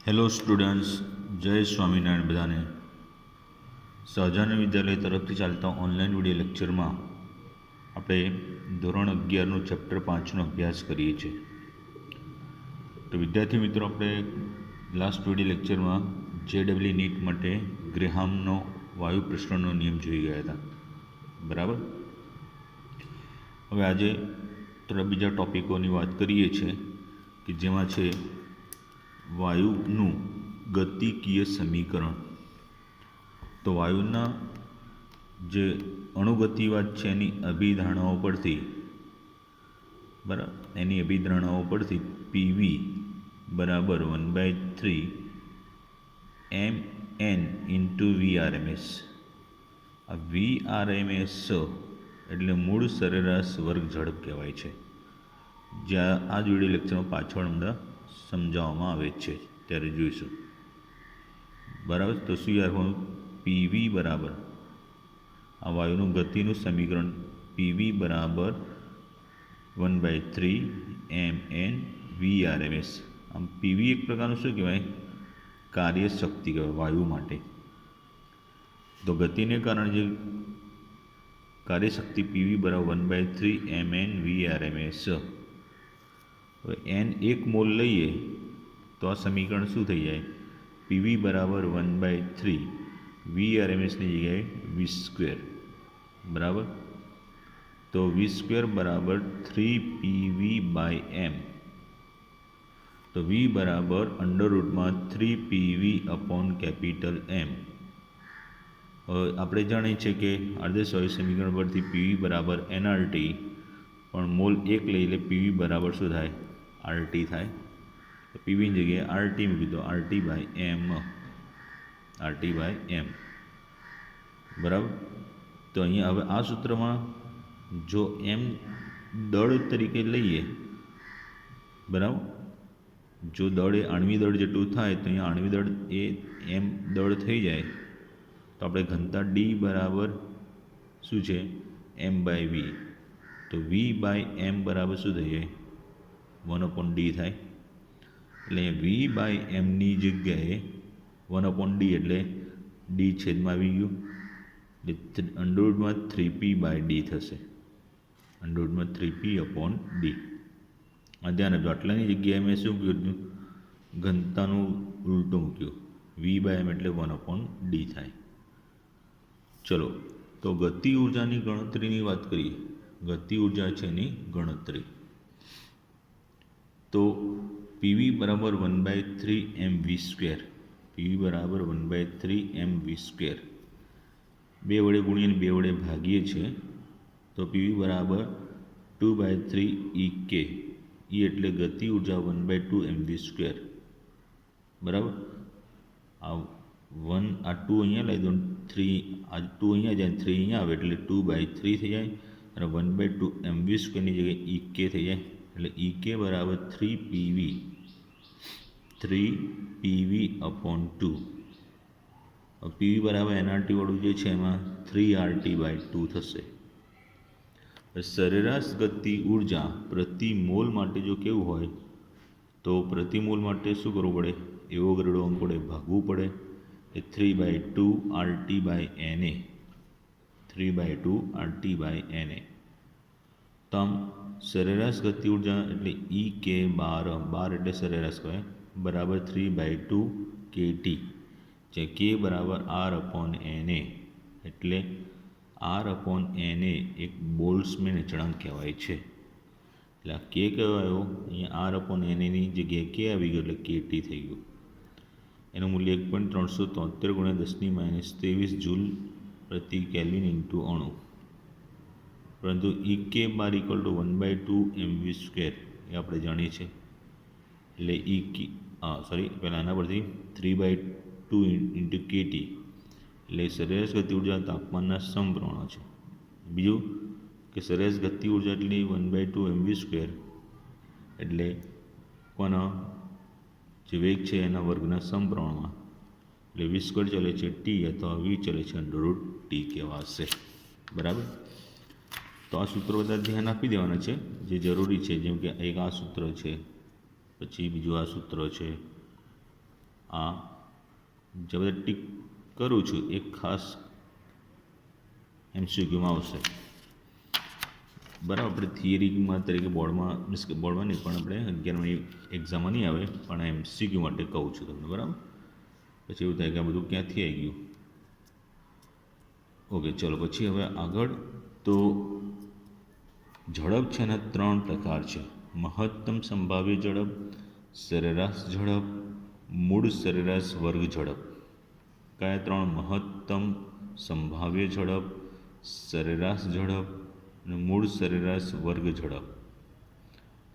Hello students, જય સ્વામિનારાયણ બધાને. સહજાનંદ વિદ્યાલય તરફથી ચાલતા ઓનલાઈન વિડીયો લેક્ચરમાં આપણે ધોરણ 11નું ચેપ્ટર 5નો અભ્યાસ કરીએ છીએ. તો વિદ્યાર્થી મિત્રો, આપણે લાસ્ટ વિડીયો લેક્ચરમાં JEE નીટ માટે ગ્રેહામનો વાયુ પ્રસરણનો નિયમ જોઈ ગયા હતા, બરાબર. હવે આજે થોડા બીજા ટૉપિકોની વાત કરીએ છીએ કે જેમાં છે વાયુનું ગતિકીય સમીકરણ. તો વાયુના જે અણુગતિવાદ છે એની અભિધારણાઓ પરથી, બરાબર, એની અભિધારણાઓ પરથી PV બરાબર 1/3 mn ઇન્ટુ VRMS. આ VRMS એટલે મૂળ સરેરાશ વર્ગ ઝડપ કહેવાય છે, જ્યાં આ જ વિડીયો લેક્ચરમાં પાછળ અમને સમજાવવામાં આવે છે, ત્યારે જોઈશું, બરાબર. તો શું યાર, હું PV બરાબર આ વાયુનું ગતિનું સમીકરણ PV બરાબર 1/3 mn VRMS. આમ PV એક પ્રકારનું શું કહેવાય, કાર્યશક્તિ કહેવાય વાયુ માટે. તો ગતિને કારણે જે કાર્યશક્તિ PV બરાબર 1/3 mn VRMS. હવે n એક મોલ લઈએ તો આ સમીકરણ શું થઈ જાય, PV બરાબર 1/3 VRMSની જગ્યાએ V², બરાબર. તો V² બરાબર 3PV/m. તો V બરાબર √3PV/M. આપણે જાણીએ છીએ કે આદર્શ વાયુ સમીકરણ પરથી PV બરાબર nRT, પણ મોલ એક લઈ એટલે PV બરાબર શું થાય, RT થાય. તો PVની જગ્યાએ RT મૂકી દો, RT/m, બરાબર. તો અહીંયા હવે આ સૂત્રમાં જો m દળ તરીકે લઈએ, બરાબર, જો દળ એ આણ્વિક દળ જેટલું થાય તો અહીંયા આણ્વિક દળ એ m દળ થઈ જાય. તો આપણે ઘનતા D બરાબર શું છે, m/v. તો V/m બરાબર શું થઈ જાય, 1/d થાય. એટલે V/mની જગ્યાએ 1/d એટલે d છેદમાં આવી ગયું, એટલે √3p/d થશે, √3p/d. આ ધ્યાન આપજો. આટલાની જગ્યાએ મેં શું કર્યું, ઘનતાનું ઉલટું મૂક્યું, V/m એટલે 1/d થાય. ચલો, તો ગતિ ઉર્જાની ગણતરીની વાત કરીએ. ગતિ ઉર્જા છે એની ગણતરી. તો PV બરાબર 1/3 mv², PV બરાબર 1/3 mv². 2 વડે ગુણીને 2 વડે ભાગીએ છીએ તો PV બરાબર 2/3 EK. E એટલે ગતિ ઉર્જા 1/2 mv², બરાબર. આ 1 આ 2 અહીંયા લઈ દો, 3 આ 2 અહીંયા જાય, 3 અહીંયા આવે એટલે 2/3 થઈ જાય, અને 1/2 mv²ની જગ્યાએ EK થઈ જાય. એટલે EK બરાબર 3PV/2. PV બરાબર nRT વાળું જે છે એમાં 3RT/2 થશે. સરેરાશ ગતિ ઉર્જા પ્રતિ મોલ માટે જો કેવું હોય તો પ્રતિ મોલ માટે શું કરવું પડે, એવોગાડ્રો અંક વડે ભાગવું પડે. એ 3/2 RT/NA, 3/2 RT/NA. તો આમ સરેરાશ ગતિ ઉર્જા એટલે EK 12 એટલે સરેરાશ કહેવાય, બરાબર 3/2 KT, જે K બરાબર R/NA. એટલે R/NA એક બોલ્ટ્ઝમેન અચળાંક કહેવાય છે. એટલે આ K કહેવાયો, અહીંયા R/NAની જગ્યાએ K આવી ગયો એટલે KT થઈ ગયું. એનું મૂલ્ય 1.373 × 10⁻23 જૂલ પ્રતિ કેલ્વિન ઇન્ટુ અણુ. પરંતુ EK bar equal to 1/2 mv², એ આપણે જાણીએ છીએ. એટલે પહેલાં આના પરથી 3/2 ઇન્ટુ KT, એટલે સરેરાશ ગતિ ઉર્જા તાપમાનના સમપ્રમાણ છે. બીજું કે સરેરાશ ગતિ ઉર્જા એટલી 1/2 mv², એટલે કોના જે વેગ છે એના વર્ગના સમપ્રમાણમાં, એટલે v² ચલે છે T અથવા v ચલે છે √T કહેવાશે, બરાબર. તો આ સૂત્રો બધા ધ્યાન આપી દેવાના છે જે જરૂરી છે. જેમ કે એક આ સૂત્ર છે, પછી બીજું આ સૂત્ર છે, આ જે બધા ટીક કરું છું એ ખાસ MCQમાં આવશે. બરાબર, આપણે થિયરીમાં તરીકે બોર્ડમાં મીન્સ કે બોર્ડમાં નહીં પણ આપણે 11મી એક્ઝામમાં નહીં આવે પણ MCQ માટે કહું છું તમને. બરાબર, પછી એવું થાય કે આ બધું ક્યાંથી આવી ગયું. ઓકે, ચલો પછી હવે આગળ. તો ઝડપ છે એના 3 પ્રકાર છે: મહત્તમ સંભાવ્ય ઝડપ, સરેરાશ ઝડપ, મૂળ સરેરાશ વર્ગ ઝડપ. કયા 3? મહત્તમ સંભાવ્ય ઝડપ, સરેરાશ ઝડપ અને મૂળ સરેરાશ વર્ગ ઝડપ.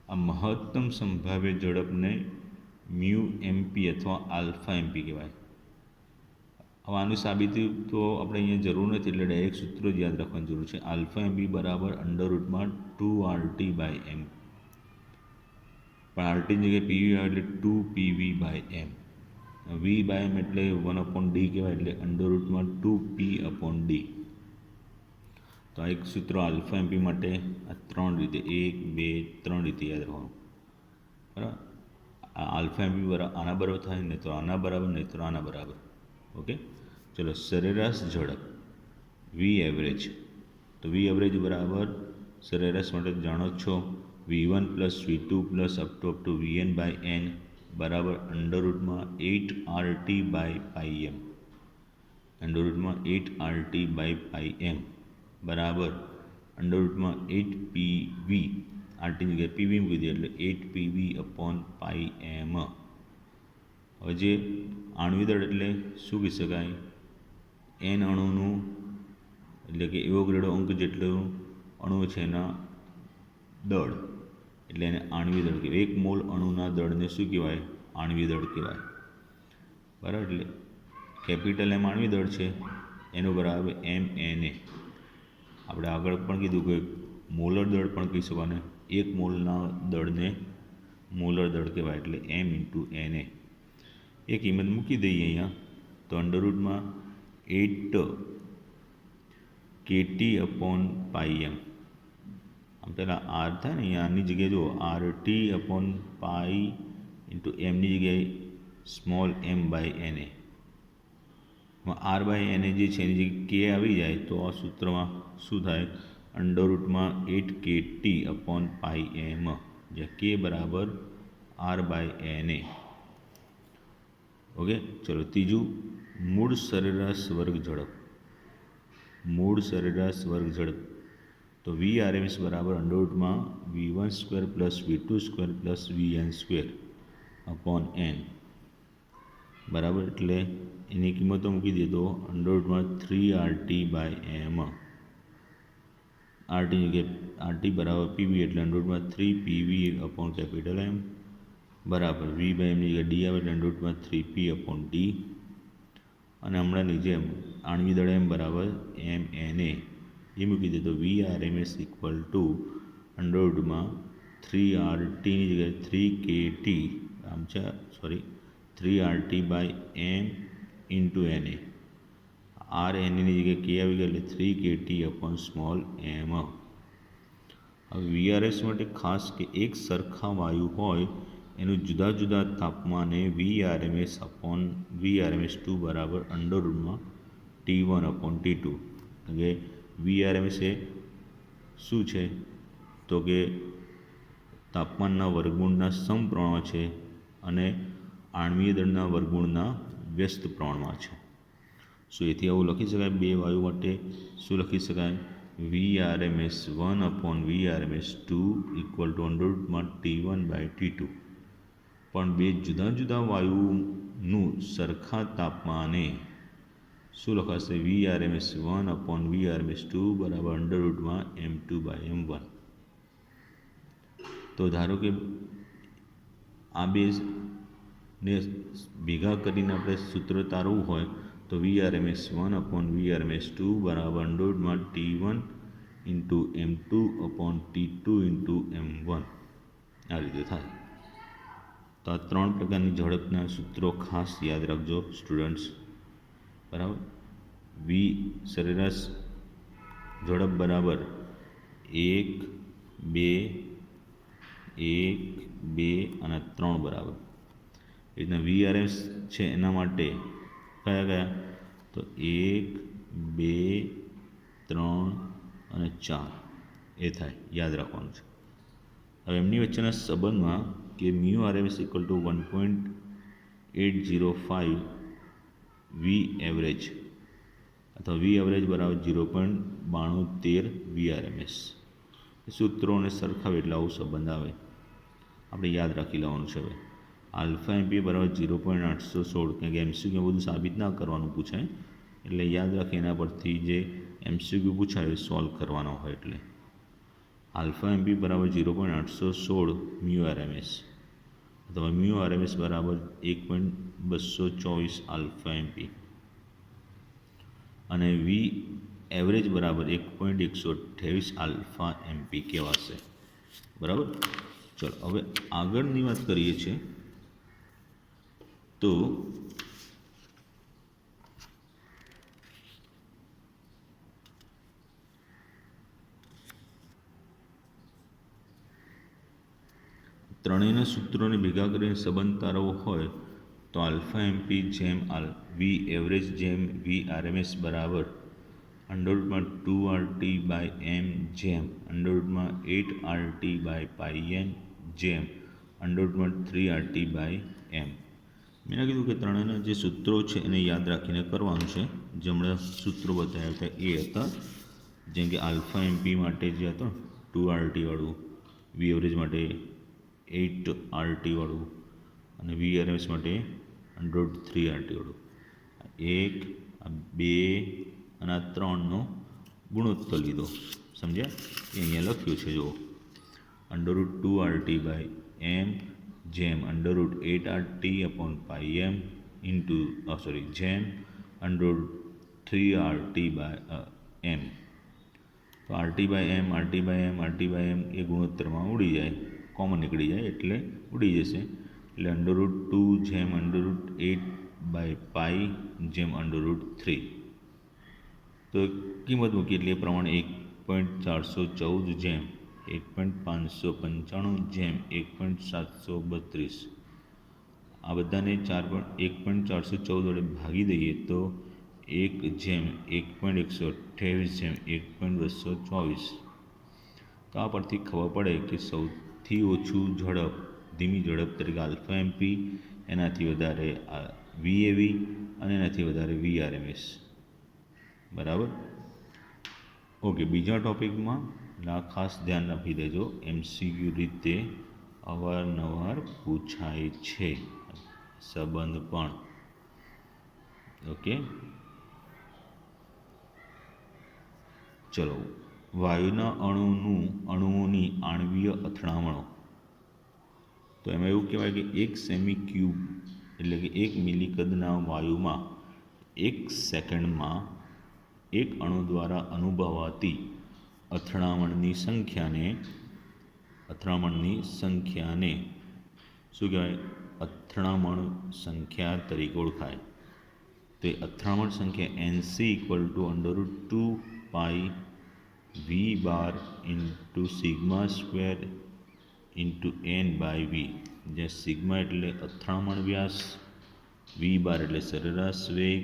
આ મહત્તમ સંભાવ્ય ઝડપને મ્યુ એમપી અથવા આલ્ફા એમપી કહેવાય. હવે આની સાબિતી તો આપણે અહીંયા જરૂર નથી, એટલે ડાયરેક્ટ સૂત્ર જ યાદ રાખવાની જરૂર છે. આલ્ફા એમપી બરાબર √2RT/m. પણ આરટીની જગ્યાએ પીવી આવે એટલે 2PV/m. V/m એટલે 1/d કહેવાય, એટલે √2P/d. તો આ એક સૂત્ર આલ્ફા એમપી માટે આ 3 રીતે 1, 2, 3 રીતે યાદ રાખવાનું. બરાબર, આ આલ્ફા એમપી બરાબર આના બરાબર થાય, નહીં તો આના બરાબર, નહીં તો આના બરાબર. ઓકે, ચલો સરેરાશ ઝડપ વી એવરેજ. તો વી એવરેજ બરાબર સરેરાશ માટે જાણો છો V1 + V2 + up to Vn/n બરાબર √8RT/m. √8RT/m બરાબર √8PV. આરટીની જગ્યાએ પીવી મૂકી દે એટલે 8PV/m. હવે જે આણ્વિક દળ એટલે શું કહી શકાય? n અણુનું એટલે કે એવોગાડ્રો અંક જેટલું અણુ છે એના દળ, એટલે એને આણ્વિક દળ કહેવાય. 1 મોલ અણુના દળને શું કહેવાય? આણ્વિક દળ કહેવાય. બરાબર, એટલે કેપિટલ M આણ્વિક દળ છે, એનું બરાબર mNa. આપણે આગળ પણ કીધું કે મોલર દળ પણ કહી શકવાને. 1 મોલના દળને મોલર દળ કહેવાય, એટલે m × Na. એ કિંમત મૂકી દઈએ અહીંયા, તો √8 kT/m. આમ પહેલાં r થાય ને, અહીંયા આની જગ્યાએ જો RT/π × mની જગ્યાએ સ્મોલ m/Na. r/Na જે છે એની જગ્યાએ k આવી જાય તો આ સૂત્રમાં શું થાય? √8 kT/m, જ્યાં k બરાબર r/Na. ઓકે, ચલો ત્રીજું મૂળ સરેરાશ વર્ગ ઝડપ. મૂળ સરેરાશ વર્ગ ઝડપ તો Vrms બરાબર √V1² + V2² + Vn²/n બરાબર, એટલે એની કિંમતો મૂકી દઈએ તો √3RT/m. આરટીની જગ્યાએ RT બરાબર PV એટલે √3PV/M બરાબર V/mની જગ્યાએ D આવે એટલે √3P/d. અને હમણાંની જેમ આણ્વિક દળ m બરાબર mNa એ મૂકી દે તો Vrms = √3RTની જગ્યાએ 3KT, આમ છે સોરી 3RT/m × Na. RNaની જગ્યાએ k આવી ગઈ એટલે 3KT/m. હવે VRS માટે ખાસ કે એક સરખા વાયુ હોય એનું જુદા જુદા તાપમાને Vrms/Vrms2 બરાબર √T1/T2. કે Vrms એ શું છે? તો કે તાપમાનના વર્ગમૂળના સમપ્રમાણમાં છે અને આણ્વિક દળના વર્ગમૂળના વ્યસ્ત પ્રમાણમાં છે. શું એથી આવું લખી શકાય? બે વાયુ માટે શું લખી શકાય? Vrms1/Vrms2 = √T1/T2. પણ બે જુદા જુદા વાયુનું સરખા તાપમાને શું લખાશે? Vrms1/Vrms2 બરાબર √m2/m1. તો ધારો કે આ બે ને ભેગા કરીને આપણે સૂત્ર તારવું હોય તો Vrms1/Vrms2 બરાબર √T1 × m2/T2 × m1. આ રીતે થાય. તો આ 3 પ્રકારની ઝડપના સૂત્રો ખાસ યાદ રાખજો સ્ટુડન્ટ્સ. બરાબર, વી સરેરાશ ઝડપ બરાબર 1, 2, 1, 2 અને 3 બરાબર. એ રીતના VRMS છે એના માટે કયા કયા તો 1 2 3 અને 4 એ થાય, યાદ રાખવાનું છે. હવે એમની વચ્ચેના સંબંધમાં કે mu RMS equal to 1.805 V average અથવા વી એવરેજ બરાબર 0.9213 VRMS. સૂત્રોને સરખાવે એટલે આવો સંબંધ આવે, આપણે યાદ રાખી લેવાનું છે. હવે આલ્ફા એમપી બરાબર 0.816, કારણ કે MCQ બધું સાબિત ના કરવાનું પૂછાય, એટલે યાદ રાખી એના પરથી જે MCQ પૂછાય એ સોલ્વ કરવાનો હોય. એટલે આલ્ફા એમપી બરાબર 0.816 મ્યુ RMS અથવા મ્યુ RMS બરાબર 1.224 આલ્ફા એમપી અને વી એવરેજ બરાબર 1.128 આલ્ફા એમપી કહેવાશે. બરાબર. ચલો હવે આગળની વાત કરીએ છીએ. તો ત્રણેયના સૂત્રોને ભેગા કરીને સંબંધ તારવવો હોય તો આલ્ફા એમપી જેમ વી એવરેજ જેમ વી RMS બરાબર √2RT/m જેમ √8RT/πn જેમ √3RT/m. મેં કીધું કે ત્રણેયના જે સૂત્રો છે એને યાદ રાખીને કરવાનું છે. જે હમણાં સૂત્રો બતાવ્યા હતા એ હતા, જેમ કે આલ્ફા એમપી માટે જે હતો 2RT વાળું, વી એવરેજ માટે 8RT વાળું અને VRMS માટે √3RT વાળું. 1, 2 અને 3નો ગુણોત્તર લીધો, સમજ્યા? એ અહીંયા લખ્યું છે જુઓ, √2RT/m જેમ √8RT/m ઇન્ટુ જેમ √3RT/m. તો RT/m RT/m એ ગુણોત્તરમાં ઉડી જાય, કોમન નીકળી જાય એટલે ઉડી જશે. એટલે √2 જેમ √8/π જેમ √3. તો કિંમત મૂકી એટલે એ પ્રમાણે 1.414 જેમ 1.595 જેમ 1.732. આ બધાને 1.414 વડે ભાગી દઈએ તો 1 જેમ 1.128 જેમ 1.224. તો આ પરથી ખબર પડે કે સૌથી ઓછું ઝડપ, ધીમી ઝડપ તરીકે આલ્ફા એમપી, એનાથી વધારે VAV અને એનાથી વધારે VRMS. બરાબર. ઓકે, બીજા ટોપિકમાં ખાસ ધ્યાન રાખી દેજો, MCQ રીતે અવારનવાર પૂછાય છે સંબંધ પણ. ઓકે, ચલો. વાયુના અણુઓની આણ્વીય અથડામણો. તો એમાં એવું કહેવાય કે 1 સેમી ક્યુબ એટલે કે 1 મિલી કદના વાયુમાં 1 સેકન્ડમાં એક અણુ દ્વારા અનુભવાતી અથડામણની સંખ્યાને શું કહેવાય? અથડામણ સંખ્યા તરીકે ઓળખાય. તો એ અથડામણ સંખ્યા NC equal to √2π V bar into sigma square into n/v. જ્યાં સિગ્મા એટલે અથડામણ વ્યાસ, વી બાર એટલે સરેરાશ વેગ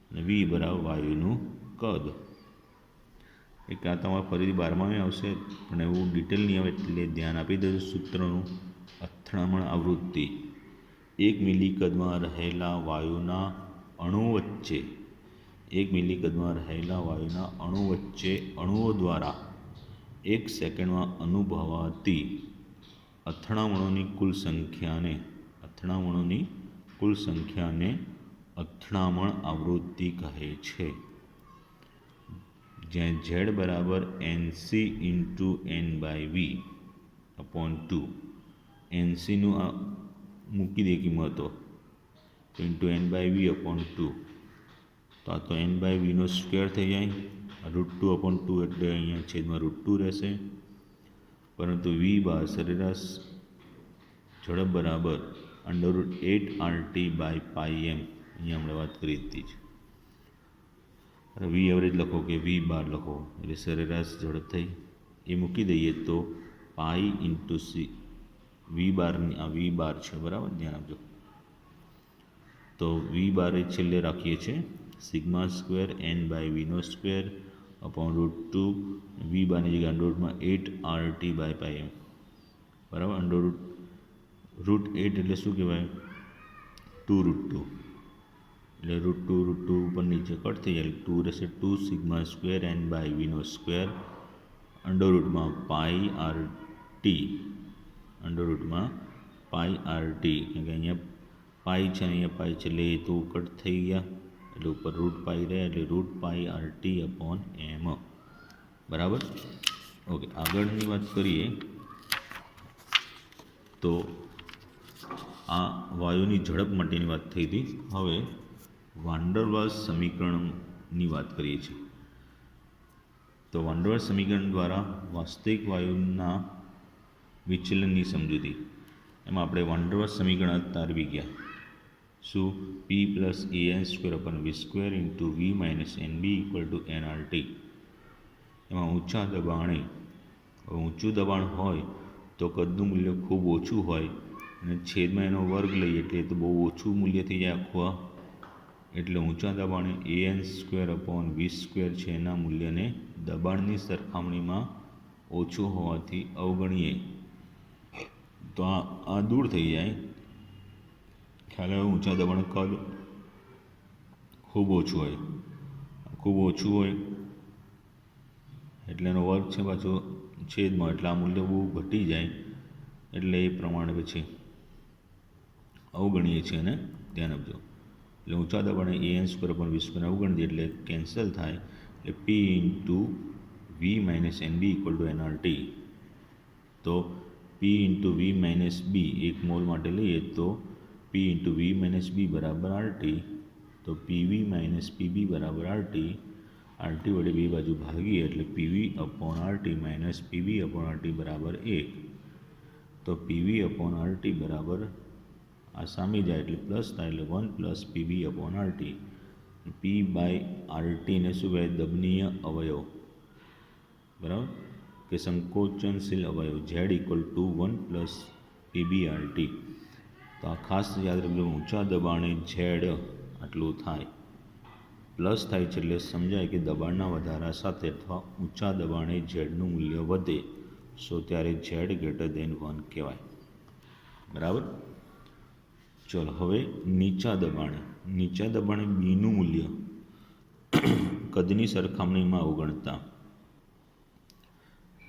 અને વી બરાબર વાયુનું કદ. એક આ તમારે ફરીથી 12માં આવશે પણ એવું ડિટેલ નહીં આવે એટલે ધ્યાન આપી દેજો સૂત્રનું. અથડામણ આવૃત્તિ 1 મિલી કદમાં રહેલા વાયુના અણુ વચ્ચે 1 મિલી કદમાં રહેલા વાયુના અણુ વચ્ચે અણુઓ દ્વારા 1 સેકન્ડમાં અનુભવાતી અથડામણોની કુલ સંખ્યાને અથડામણ આવૃત્તિ કહે છે. જ્યાં Z બરાબર NC ઇન્ટુ n/v/2. NCનું આ મૂકી દે કિંમતો તો ઇન્ટુ n/v/2. તો આ તો n/vનો સ્ક્વેર થઈ જાય, √2/2 એટલે અહીંયા છેદમાં √2 રહેશે. પરંતુ વી બાર સરેરાશ ઝડપ બરાબર √8RT/πm. અહીંયા આપણે વાત કરી હતી જ. વી એવરેજ લખો કે વી બાર લખો એટલે સરેરાશ ઝડપ થઈ, એ મૂકી દઈએ તો પાઈ ઇન્ટુ સી વી બારની આ વી બાર છે, બરાબર, ધ્યાન આપજો. તો વી બારે છેલ્લે રાખીએ છીએ સિગ્મા સ્ક્વેર એન બાય વીનો સ્ક્વેર અપોન √2 વી બારની જગ્યાએ અંડરરૂટમાં 8 RT બાય પાઈ એમ, બરાબર. √8 એટલે શું કહેવાય? 2√2 એટલે √2 ઉપર નીચે કટ થઈ જાય, 2 રહેશે 2 સિગ્મા સ્ક્વેર એન બાય વીનો સ્ક્વેર અંડરરૂટમાં પાઈ RT, અંડરરૂટમાં પાઈ RT, કેમ કે અહીંયા પાઈ છે અને અહીંયા પાઈ છે એટલે એ તો કટ થઈ ગયા, એટલે ઉપર રૂટ પાઈ રહ્યા એટલે રૂટ પાઈ RT અપોન એમ, બરાબર. ઓકે, આગળની વાત કરીએ તો આ વાયુની ઝડપ માટેની વાત થઈ હતી. હવે વાન ડર વાલ્સ સમીકરણની વાત કરીએ છીએ. તો વાન ડર વાલ્સ સમીકરણ દ્વારા વાસ્તવિક વાયુના વિચલનની સમજૂતી, એમાં આપણે વાન ડર વાલ્સ સમીકરણ તારવી ગયા. શું? P plus AN² અપન V² into V minus NB equal to nRT. એમાં ઊંચા દબાણે, ઊંચું દબાણ હોય તો કદનું મૂલ્ય ખૂબ ઓછું હોય અને છેદમાં એનો વર્ગ લઈએ એટલે તો બહુ ઓછું મૂલ્ય થઈ જાય આખું, એટલે ઊંચા દબાણે AN² અપોન V² છે એના મૂલ્યને દબાણની સરખામણીમાં ઓછું હોવાથી અવગણીએ તો આ દૂર થઈ જાય. ખ્યાલ આવે? ઊંચા દબાણ કદ ખૂબ ઓછું હોય એટલે એનો વર્ગ છે પાછો છેદમાં, એટલે આ મૂલ્ય બહુ ઘટી જાય એટલે એ પ્રમાણે પછી અવગણીએ છીએ અને ધ્યાન આપજો. એટલે ઊંચા દબાણે AN² અપન V² અવગણી દઈએ એટલે કેન્સલ થાય, એટલે P into V minus NB equal to nRT. તો P into V minus B 1 mall માટે લઈએ તો P into V minus B બરાબર RT. તો PV માઇનસ PB બરાબર RT. RT વડે બે બાજુ ભાગીએ એટલે PV upon RT minus PB upon RT બરાબર 1. તો PV અપોન RT બરાબર આ સામે જાય એટલે પ્લસ થાય એટલે 1 plus PB upon RT. P by RT ને શું કહેવાય? દબનીય અવયવ, બરાબર, કે સંકોચનશીલ અવયવ Z equal to 1 plus PB RT. તો આ ખાસ યાદ રાખજો, ઊંચા દબાણે Z આટલું થાય, પ્લસ થાય છે એટલે સમજાય કે દબાણના વધારા સાથે અથવા ઊંચા દબાણે ઝેડનું મૂલ્ય વધે ત્યારે Z ગ્રેટર દેન 1 કહેવાય, બરાબર. ચલો હવે નીચા દબાણે બીનું મૂલ્ય કદની સરખામણીમાં અવગણતા,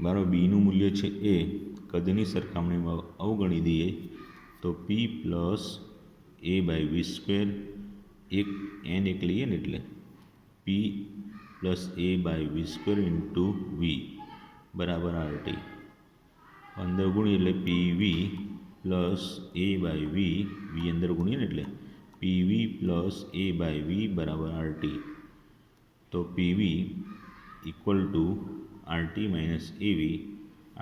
બરાબર. બીનું મૂલ્ય છે એ કદની સરખામણીમાં અવગણી દઈએ તો P plus A by V², એક લઈએ ને એટલે P plus A by V² into V બરાબર RT. અંદર ગુણીએ એટલે PV plus A by V અંદર ગુણીએ ને એટલે PV plus A by V બરાબર RT. તો PV equal to RT minus AV,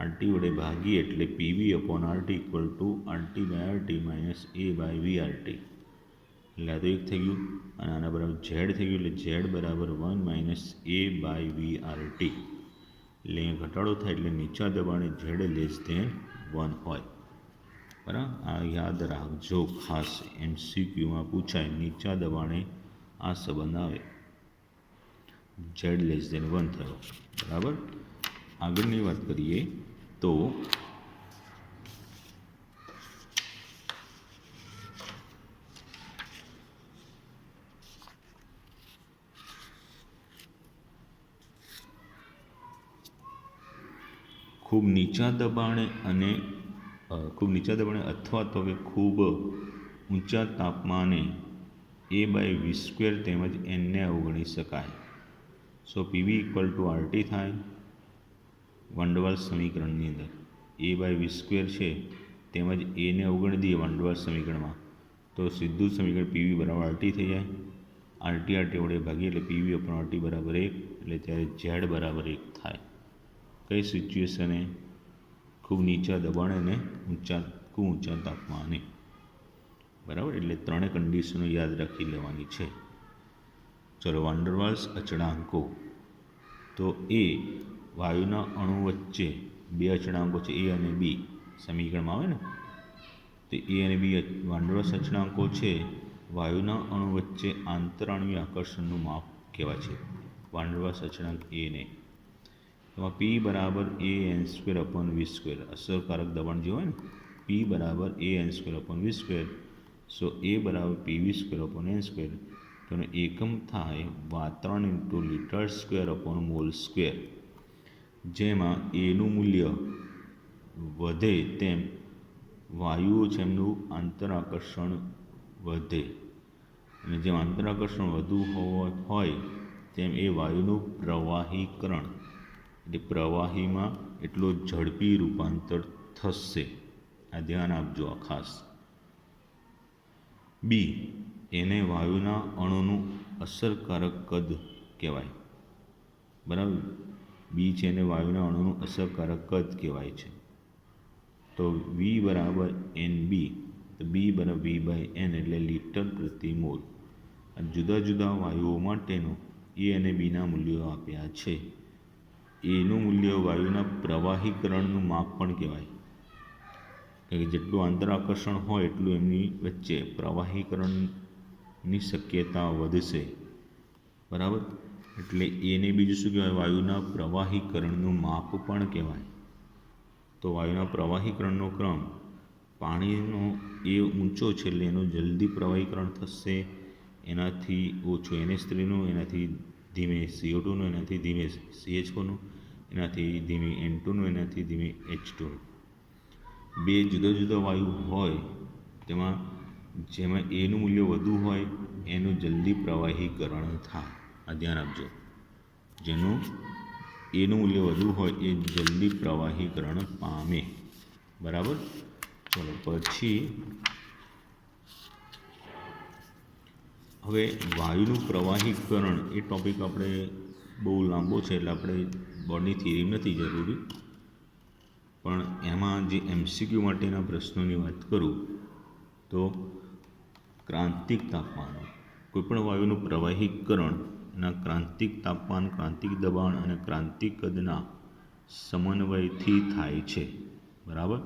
RT વડે ભાગીએ એટલે PV upon RT equal to RT by RT minus A by VRT. એટલે આ તો એક થઈ ગયું અને આના બરાબર Z થઈ ગયું, એટલે Z બરાબર 1 માઇનસ A બાય VRT. એટલે અહીંયા ઘટાડો થાય એટલે નીચા દબાણે Z લેસ ધેન 1 હોય, બરાબર. આ યાદ રાખજો, ખાસ MCQમાં પૂછાય, નીચા દબાણે આ સંબંધ આવે, Z લેસ ધેન 1 થયો, બરાબર. આગળની વાત કરીએ તો ખૂબ નીચા દબાણે અથવા તો કે ખૂબ ઊંચા તાપમાને A બાય V² તેમજ Nને અવગણી શકાય. સો PV ઇક્વલ ટુ RT થાય વાન ડર વાલ્સ સમીકરણની અંદર. A બાય V² છે તેમજ Aને અવગણી દઈએ વાન ડર વાલ્સ સમીકરણમાં તો સીધું સમીકરણ PV બરાબર RT થઈ જાય. RT વડે ભાગીએ એટલે PV અપોન RT બરાબર 1, એટલે ત્યારે Z બરાબર 1 થાય. કઈ સિચ્યુએશને? ખૂબ નીચા દબાણે અને ખૂબ ઊંચા તાપમાને, બરાબર. એટલે ત્રણેય કન્ડિશનો યાદ રાખી લેવાની છે. ચલો, વાન ડર વાલ્સ અચળાંકો. તો એ વાયુના અણુ વચ્ચે બે અચળાંકો છે A અને B સમીકરણમાં આવે ને, તો A અને B વાન ડર વાલ્સ અચળાંકો છે વાયુના અણુ વચ્ચે આંતરાણુય આકર્ષણનું માપ કહેવાય છે. વાન ડેર વાલ્સ અચળાંક એને. એમાં P બરાબર a n² / v², અસરકારક દબાણ જે હોય ને, P બરાબર a n² / v², so A બરાબર pv²/n², તો એનો એકમ થાય વાતાવરણ ઇન્ટુ લિટર²/મોલ², જેમાં એનું મૂલ્ય વધે તેમ વાયુઓ છે એમનું આંતરાકર્ષણ વધે, અને જેમ આંતરાકર્ષણ વધુ હોય તેમ એ વાયુનું પ્રવાહીકરણ એટલે પ્રવાહીમાં એટલો ઝડપી રૂપાંતર થશે. આ ધ્યાન આપજો આ ખાસ. બી, એને વાયુના અણુનું અસરકારક કદ કહેવાય. બરાબર, બી છે એને વાયુના અણુનું અસરકારક કદ કહેવાય છે. તો વી બરાબર એન બી, તો બી બરાબર V/n એટલે લિટર પ્રતિ મોલ. જુદા જુદા વાયુઓ માટેનું એ અને બીના મૂલ્યો આપ્યા છે. એનું મૂલ્ય વાયુના પ્રવાહીકરણનું માપ પણ કહેવાય, કે જેટલું આંતરાકર્ષણ હોય એટલું એમની વચ્ચે પ્રવાહીકરણની શક્યતા વધશે. બરાબર, એટલે એને બીજું શું કહેવાય? વાયુના પ્રવાહીકરણનું માપ પણ કહેવાય. તો વાયુના પ્રવાહીકરણનો ક્રમ પાણીનો એ ઊંચો છે એટલે એનું જલ્દી પ્રવાહીકરણ થશે, એનાથી ઓછું NH3નું, એનાથી ધીમે CO2નું, એનાથી ધીમે CH4નું, એનાથી ધીમે N2નું, એનાથી ધીમે H2નું. બે જુદા જુદા વાયુ હોય તેમાં જેમાં એનું મૂલ્ય વધુ હોય એનું જલ્દી પ્રવાહીકરણ થાય. આ ધ્યાન આપજો. જેનું એનું મૂલ્ય વધુ હોય એ જલ્દી પ્રવાહીકરણ પામે. બરાબર. ચલો પછી હવે વાયુનું પ્રવાહીકરણ એ ટૉપિક આપણે બહુ લાંબો છે એટલે આપણે બોર્ડની થિયરી નથી જરૂરી, પણ એમાં જે MCQ માટેના પ્રશ્નોની વાત કરું તો ક્રાંતિક તાપમાન, કોઈપણ વાયુનું પ્રવાહીકરણ એના ક્રાંતિક તાપમાન, ક્રાંતિક દબાણ અને ક્રાંતિક કદના સમન્વયથી થાય છે. બરાબર.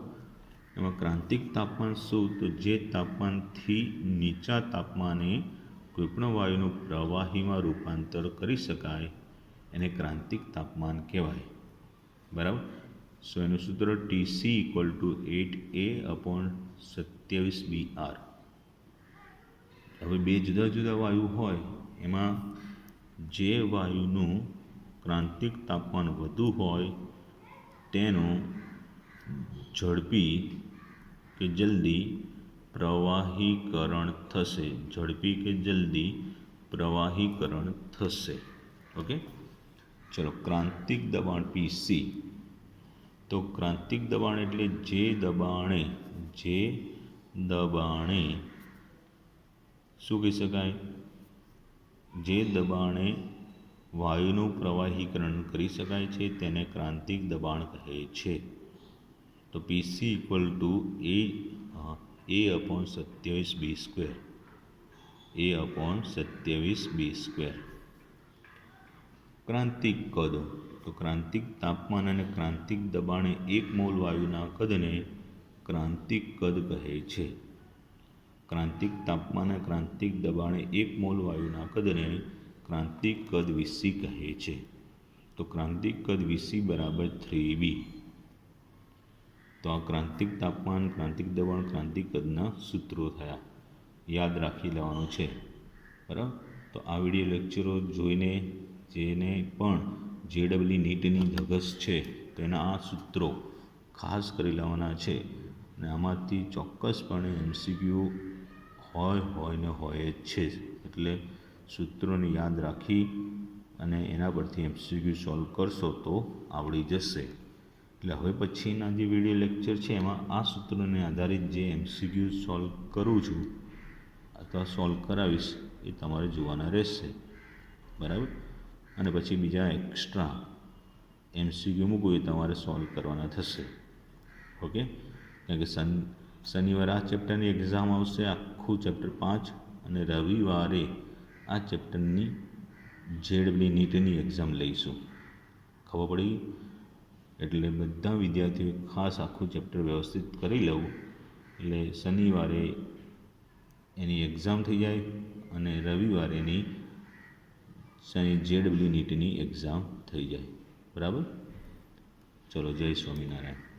એમાં ક્રાંતિક તાપમાન શું? તો જે તાપમાનથી નીચા તાપમાને કોઈપણ વાયુનું પ્રવાહીમાં રૂપાંતર કરી શકાય એને ક્રાંતિક તાપમાન કહેવાય. બરાબર. સો એનું સૂત્ર TC = 8A/27BR. હવે બે જુદા જુદા વાયુ હોય એમાં જે વાયુનું ક્રાંતિક તાપમાન વધુ હોય તેનું ઝડપી કે જલ્દી પ્રવાહીકરણ થશે. ઝડપી કે જલ્દી પ્રવાહીકરણ થશે. ઓકે. ચલો, ક્રાંતિક દબાણ PC. તો ક્રાંતિક દબાણ એટલે જે દબાણે શું કહી શકાય? જે દબાણે વાયુનું પ્રવાહીકરણ કરી શકાય છે તેને ક્રાંતિક દબાણ કહે છે. તો PC = A/27B². A/27B². ક્રાંતિક કદ. તો ક્રાંતિક તાપમાન અને ક્રાંતિક દબાણે 1 મોલ વાયુના કદને ક્રાંતિક કદ કહે છે. ક્રાંતિક તાપમાન અને ક્રાંતિક દબાણે 1 મોલ વાયુના કદને ક્રાંતિક કદ Vc કહે છે. તો ક્રાંતિક કદ Vc બરાબર 3B. તો આ ક્રાંતિક તાપમાન, ક્રાંતિક દબાણ, ક્રાંતિક કદના સૂત્રો થયા. યાદ રાખી લેવાનું છે. બરાબર. તો આ વિડીયો લેક્ચરો જોઈને જેને પણ JEE નીટની ધગશ છે તો એના આ સૂત્રો ખાસ કરી લેવાના છે, અને આમાંથી ચોક્કસપણે MCQ હોય જ છે. એટલે સૂત્રોને યાદ રાખી અને એના પરથી MCQ સોલ્વ કરશો તો આવડી જશે. એટલે હવે પછીના જે વિડીયો લેક્ચર છે એમાં આ સૂત્રોને આધારિત જે MCQ સોલ્વ કરું છું અથવા સોલ્વ કરાવીશ એ તમારે જોવાના રહેશે. બરાબર. અને પછી બીજા એક્સ્ટ્રા MCQ મૂકું એ તમારે સોલ્વ કરવાના થશે. ઓકે. કારણ કે શનિવારે આ ચેપ્ટરની એક્ઝામ આવશે, આખું ચેપ્ટર 5, અને રવિવારે આ ચેપ્ટરની JEE નીટની એક્ઝામ લઈશું. ખબર પડી? એટલે બધા વિદ્યાર્થીઓ ખાસ આખું ચેપ્ટર વ્યવસ્થિત કરી લેવું, એટલે શનિવારે એની એક્ઝામ થઈ જાય અને રવિવારે એની JEE નીટની એક્ઝામ થઈ જાય. બરાબર. ચલો, જય સ્વામિનારાયણ.